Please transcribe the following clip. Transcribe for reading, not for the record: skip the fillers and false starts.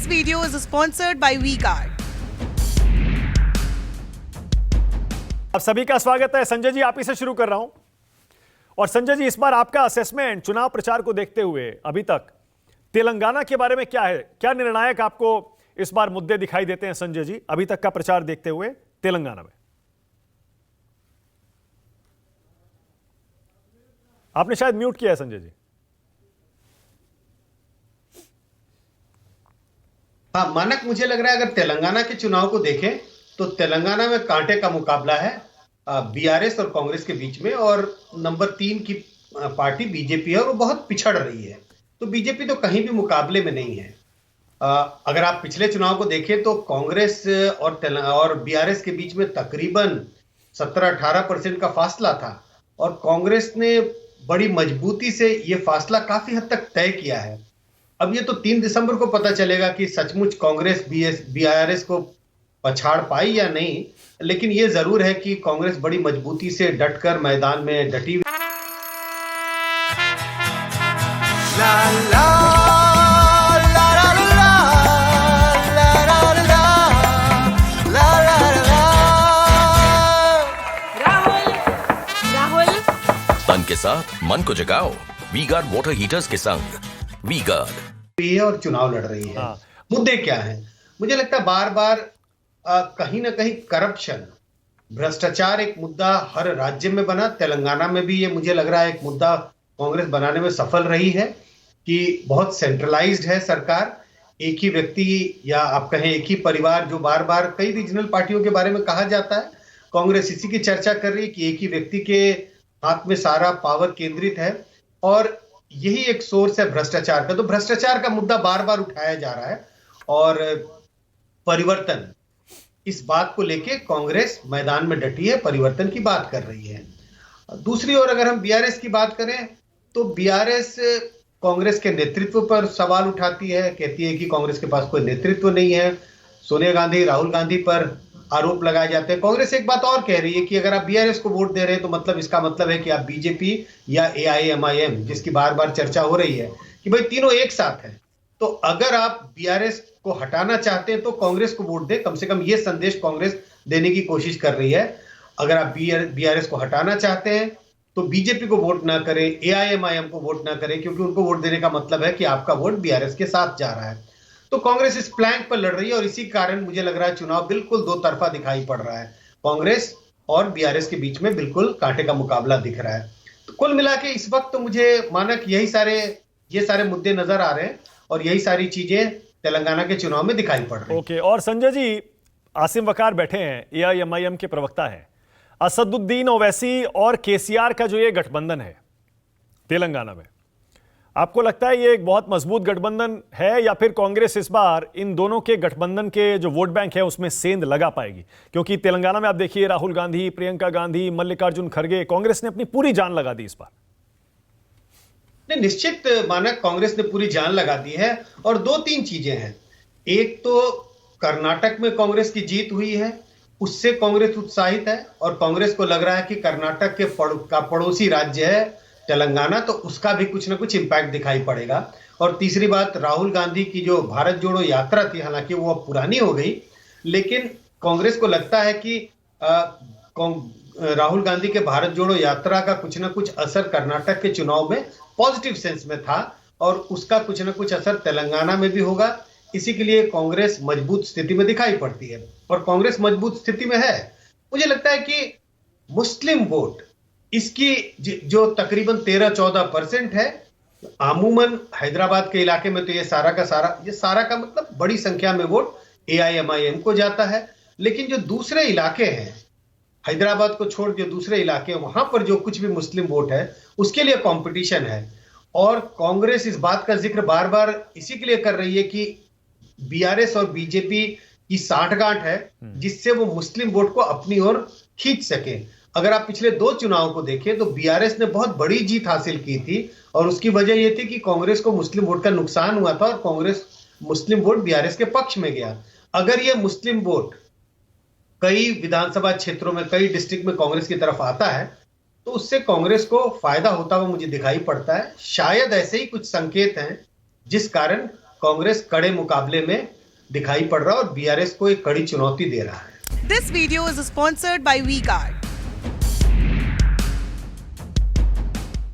This video is sponsored by V-Guard. आप सभी का स्वागत है। संजय जी, आप ही से शुरू कर रहा हूं। और संजय जी, इस बार आपका असेसमेंट चुनाव प्रचार को देखते हुए अभी तक तेलंगाना के बारे में क्या है? क्या निर्णायक आपको इस बार मुद्दे दिखाई देते हैं संजय जी, अभी तक का प्रचार देखते हुए तेलंगाना में? आपने शायद म्यूट किया है संजय जी। हाँ मानक, मुझे लग रहा है अगर तेलंगाना के चुनाव को देखें तो तेलंगाना में कांटे का मुकाबला है बीआरएस और कांग्रेस के बीच में, और नंबर 3 की पार्टी बीजेपी है और वो बहुत पिछड़ रही है। तो बीजेपी तो कहीं भी मुकाबले में नहीं है। अगर आप पिछले चुनाव को देखें तो कांग्रेस और बीआरएस के बीच में तकरीबन 17-18% का फासला था, और कांग्रेस ने बड़ी मजबूती से ये फासला काफी हद तक तय किया है। अब ये तो 3 दिसंबर को पता चलेगा कि सचमुच कांग्रेस बीआरएस को पछाड़ पाई या नहीं, लेकिन ये जरूर है कि कांग्रेस बड़ी मजबूती से डटकर मैदान में डटी हुई। राहुल तन के साथ मन को जगाओ वी-गार्ड वाटर हीटर्स के संग। वी-गार्ड है और चुनाव लड़ रही है। मुद्दे क्या है? मुझे लगता है बार बार कहीं ना कहीं करप्शन, भ्रष्टाचार एक मुद्दा हर राज्य में बना। तेलंगाना में भी ये मुझे लग रहा है एक मुद्दा कांग्रेस बनाने में सफल रही है कि बहुत सेंट्रलाइज्ड है सरकार। एक ही व्यक्ति या आप कहें एक ही परिवार, जो बार बार कई रीजनल पार्टियों के बारे में कहा जाता है, कांग्रेस इसी की चर्चा कर रही है कि एक ही व्यक्ति के हाथ में सारा पावर केंद्रित है, और यही एक सोर्स है भ्रष्टाचार का। तो भ्रष्टाचार का मुद्दा बार बार उठाया जा रहा है, और परिवर्तन, इस बात को लेके कांग्रेस मैदान में डटी है, परिवर्तन की बात कर रही है। दूसरी ओर अगर हम बीआरएस की बात करें तो बीआरएस कांग्रेस के नेतृत्व पर सवाल उठाती है, कहती है कि कांग्रेस के पास कोई नेतृत्व नहीं है। सोनिया गांधी, राहुल गांधी पर आरोप लगाए जाते हैं। कांग्रेस एक बात और कह रही है कि अगर आप बीआरएस को वोट दे रहे हैं तो मतलब इसका मतलब है कि आप बीजेपी या एआईएमआईएम, जिसकी बार बार चर्चा हो रही है कि भाई तीनों एक साथ हैं, तो अगर आप बीआरएस को हटाना चाहते हैं तो कांग्रेस को वोट दे। कम से कम ये संदेश कांग्रेस देने की कोशिश कर रही है। अगर आप बीआरएस को हटाना चाहते हैं तो बीजेपी को वोट ना करें, एआईएमआईएम को वोट ना करें, क्योंकि उनको वोट देने का मतलब है कि आपका वोट बीआरएस के साथ जा रहा है। तो कांग्रेस इस प्लैंक पर लड़ रही है, और इसी कारण मुझे लग रहा है चुनाव बिल्कुल दो तरफा दिखाई पड़ रहा है। कांग्रेस और बीआरएस के बीच में बिल्कुल कांटे का मुकाबला दिख रहा है। तो कुल मिला के इस वक्त तो मुझे मानक ये सारे मुद्दे नजर आ रहे हैं, और यही सारी चीजें तेलंगाना के चुनाव में दिखाई पड़ रही है। ओके, और संजय जी, आसिम वकार बैठे हैं, एआईएमआईएम के प्रवक्ता हैं। असदुद्दीन ओवैसी और केसीआर का जो ये गठबंधन है तेलंगाना में, आपको लगता है ये एक बहुत मजबूत गठबंधन है, या फिर कांग्रेस इस बार इन दोनों के गठबंधन के जो वोट बैंक है उसमें सेंध लगा पाएगी? क्योंकि तेलंगाना में आप देखिए, राहुल गांधी, प्रियंका गांधी, मल्लिकार्जुन खड़गे, कांग्रेस ने अपनी पूरी जान लगा दी इस बार। निश्चित मानक, कांग्रेस ने पूरी जान लगा दी है, और 2-3 चीजें हैं। एक तो कर्नाटक में कांग्रेस की जीत हुई है, उससे कांग्रेस उत्साहित है, और कांग्रेस को लग रहा है कि कर्नाटक के पड़ोसी राज्य है तेलंगाना, तो उसका भी कुछ ना कुछ इंपैक्ट दिखाई पड़ेगा। और तीसरी बात, राहुल गांधी की जो भारत जोड़ो यात्रा थी, हालांकि वो अब पुरानी हो गई, लेकिन कांग्रेस को लगता है कि राहुल गांधी के भारत जोड़ो यात्रा का कुछ ना कुछ असर कर्नाटक के चुनाव में पॉजिटिव सेंस में था, और उसका कुछ ना कुछ असर तेलंगाना में भी होगा। इसी के लिए कांग्रेस मजबूत स्थिति में दिखाई पड़ती है, और कांग्रेस मजबूत स्थिति में है। मुझे लगता है कि मुस्लिम वोट इसकी जो तकरीबन 13-14% है, अमूमन हैदराबाद के इलाके में तो ये सारा का मतलब बड़ी संख्या में वोट एआईएमआईएम को जाता है। लेकिन जो दूसरे इलाके हैं, हैदराबाद को छोड़ जो दूसरे इलाके, वहां पर जो कुछ भी मुस्लिम वोट है उसके लिए कंपटीशन है, और कांग्रेस इस बात का जिक्र बार बार इसी के लिए कर रही है कि बीआरएस और बीजेपी की साठगांठ है, जिससे वो मुस्लिम वोट को अपनी ओर खींच सके। अगर आप पिछले 2 चुनाव को देखें तो बीआरएस ने बहुत बड़ी जीत हासिल की थी, और उसकी वजह यह थी कि कांग्रेस को मुस्लिम वोट का नुकसान हुआ था, और कांग्रेस मुस्लिम वोट बीआरएस के पक्ष में गया। अगर ये मुस्लिम वोट कई विधानसभा क्षेत्रों में, कई डिस्ट्रिक्ट में कांग्रेस की तरफ आता है, तो उससे कांग्रेस को फायदा होता हुआ मुझे दिखाई पड़ता है। शायद ऐसे ही कुछ संकेत हैं जिस कारण कांग्रेस कड़े मुकाबले में दिखाई पड़ रहा है और बीआरएस को एक कड़ी चुनौती दे रहा है। This video is sponsored by WeGuard.